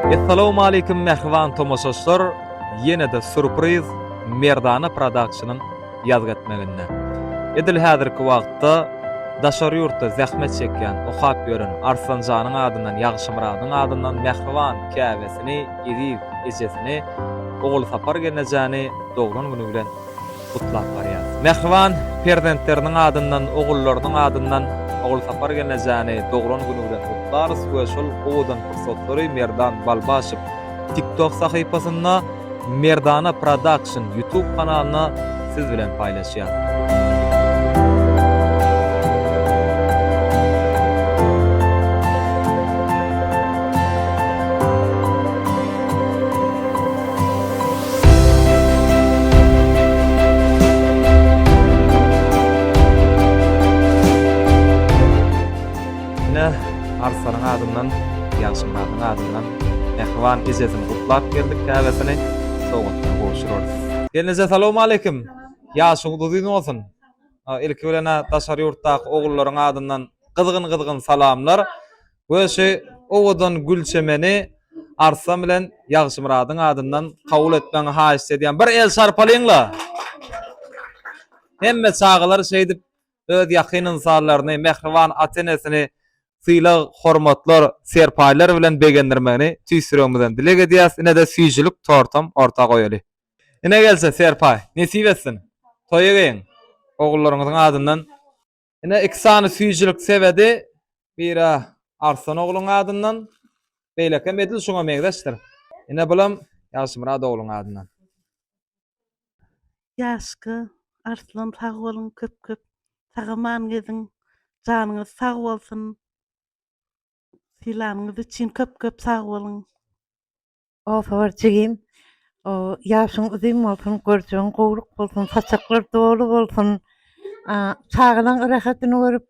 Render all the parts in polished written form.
Assalamu alaykum mehriban tomoşaşlar. Ýene-de surpriz Merdana Production'ın ýazgatmagynda. Edil häzirki wagtda daşary ýurtda zähmet çekýän, okap ýören Arslanjanyň adyndan, Ýagşymradyň adyndan mehriban käbesini, edip ejesini, ogul sapar gelenjäni dogran güni bilen gutlap barýar. Mehriban perdentleriň adyndan, ogullaryň adyndan ogul sapar gelenjäni dogran güni bilen gutlar. Şol owadan fursatlary Merdan Balbaşyp TikTok sahypasynda Merdana Production YouTube kanalyna siz bilen paýlaşýar. Arslanın adından, Ýagşymradyň adından mehriban ejesini gutlap geldik, käbesini sowgatda goşurarys. Gelinize salamu alaykum. Ýaşyňyz uzun bolsun. Ilki bilen daşary ýurtdaky ogullaryň adından gyzgyn salamlar. Göşe owadan Gülçemeni Arslan bilen Ýagşymradyň adından kabul etmäňi haýyş edýän bir el şarpalyňla. Hemme çağlar şeýdip öz ýakyn insanlaryny, mehriban atenesini syla hormatlar, serpaýlar bilen begendirmegini tüýsürýärmizden dilek edýäs. Ine de süýjülük tortam orta goýaly. Ine gelse serpaý, nesip etsin. Toýa geň. Ogullaryňyzyň adyndan. Ine iki sany süýjülük sebedi. Biri Arslan ogluň adyndan, beýleke medil şoňa megdeşdir. Ine bilen Ýagşymrad ogluň adyndan. Ýaşky Arslan sag bolun, köp sagaman gezin, janyňyz sag bolsun. Silanyňyz üçin köp sag bolun. O fawarçygym, o ýaşyň uzun bolsun, görjüň gowruk bolsun, saçaklar dolu bolsun. Çağlaryň rahatlyny görüp,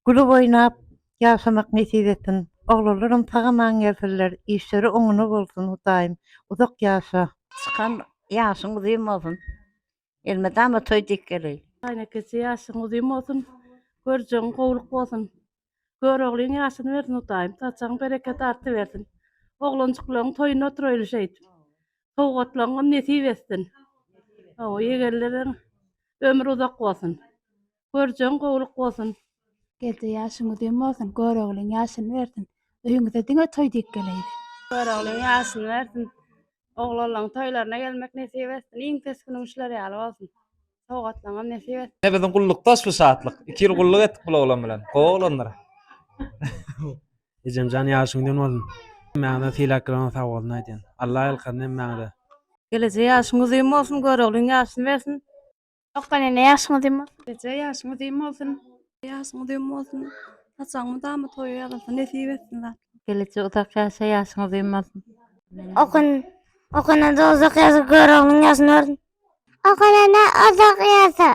gülüp oýnap ýaşamak nesip etsin. Oglalarym tagaman gelseler, işleri oňuny bolsun Hudaýym. Uzak ýaşa. Çıkan ýaşyň uzun bolsun. Elmedama toý dikeli. Aýnakesi ýaşyň uzun bolsun, görjüň gowruk bolsun. Görögliň ýaşyny bersin Hudaýym, taçaň bereket arty bersin. Oglançyklaryň toýuna oturýylşeýt. Sowgatlaryň nesip etsin. O ýegerleriň ömrü uzak bolsun. Görjüň gowruk bolsun. Geldi ýaşyň uzun bolsun, görögliň ýaşyny bersin. Öýüňizde diňe toý dikkeleydi. Görögliň ýaşyny bersin. Oglalaryň toýlaryna gelmek nesip etsin. Iň teskin işleri ýaly bolsun. Sowgatlaryň nesip etsin. Ne bizim gullukdaş bu saatlyk. 2 ýyl gulluk etdik bu oglan bilen. Oglanlar. Ejemjan ýaşyň den bolsun. Mäňde tilaklarym sag bolsun aýdýan. Allah ýylgany mäňde. Gelece ýaşyň uzun bolsun, görögliň ýaşyny bersin. Okkanene ýaşyň uzun bolsun. Gelece ýaşyň uzun bolsun. Ýaşyň uzun bolsun. Taçaňmy damy toýy ýalasa nesip etsin. Gelece uzak ýaşa ýaşyň uzun bolsun. Okkanene uzak ýaşa görögliň ýaşyny bersin. Okkanene uzak ýaşa.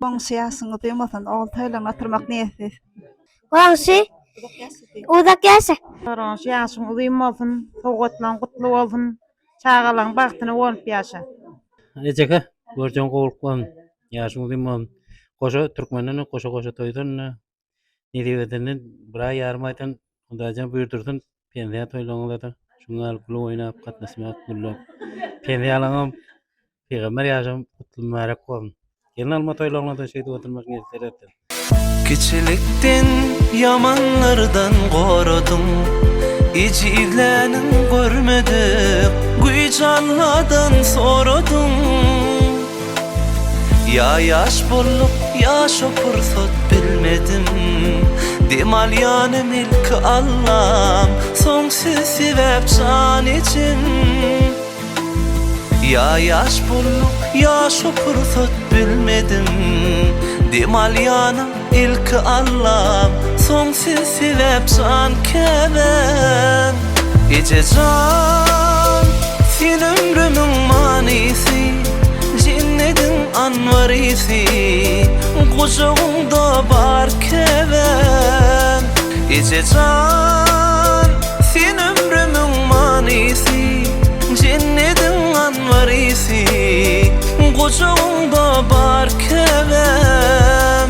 Boňşy ýaşyň uzun bolsun, ogul toýlaryna oturmak niýetli. Boňşy uzak ýaşa. Göröňiz ýaşyň uzun bolsun, sowgatlaryň gutly bolsun, çağalaryň bagtyny bolup ýaşa. Ejeke, görjüň gowruk bolsun, ýaşyň uzun bolsun. Goşa türkmenini goşa toýdun. Nediwetini bir ay ýarym aýtan, ondaýan buyurdursun, pensiýa toýlaryňda. Şuňa alyp oýnap gatnaşmak bolýar. Pensiýalaryň Peygamber ýaşam gutly märak bolsun. Gelin alma toýlaryňda şeýdi oturmak niýetler etdim. Kiçilikden yamanlardan korudum, icivlenin görmedik, güýcanladan sorudum. Ya yaş bolup ya şu fırsat bilmedim, demal yanım ilk Allah'ım, son sizi vep can için. Ya yaş bolup ya şu fırsat bilmedim, demal yanım ilk Allah'ım, son sizi vep can keben. Ece can, sen ömrümün manisi, cennetin anvarisi, kucağımda bar keben. Ece can, sen ömrümün manisi, cennetin anvarisi, kucağımda bar keben.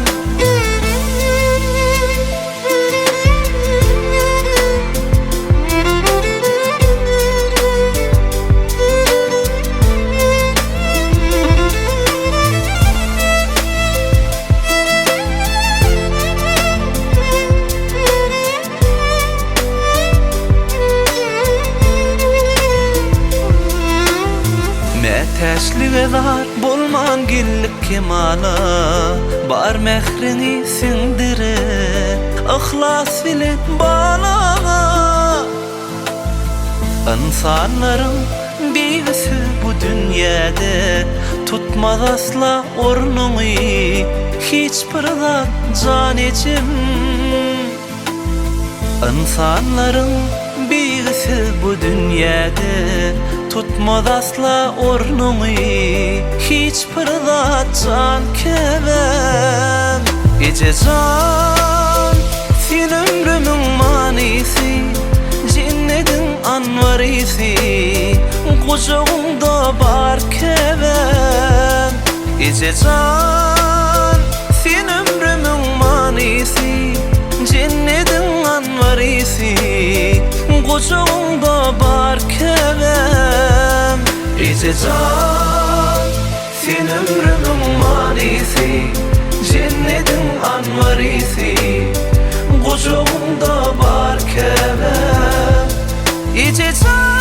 kadar bulman gillik kemala bar mehrini sindire ihlas bilen balaga insanların birisi bu dünyada tutmaz asla ornunu hiç pırdat canecim insanların birisi bu dünyada tutmaz asla ornunu hiç pırdat can kemem Ece can sen ömrümün manisi cennetin anvarisi kucağımda bar kemem Ece can sen ömrümün manisi cennetin anvarisi kucağımda bar kemem Ece can sen ömrümün manisi cennetin anvarisi kucağımda bar kemem Ece can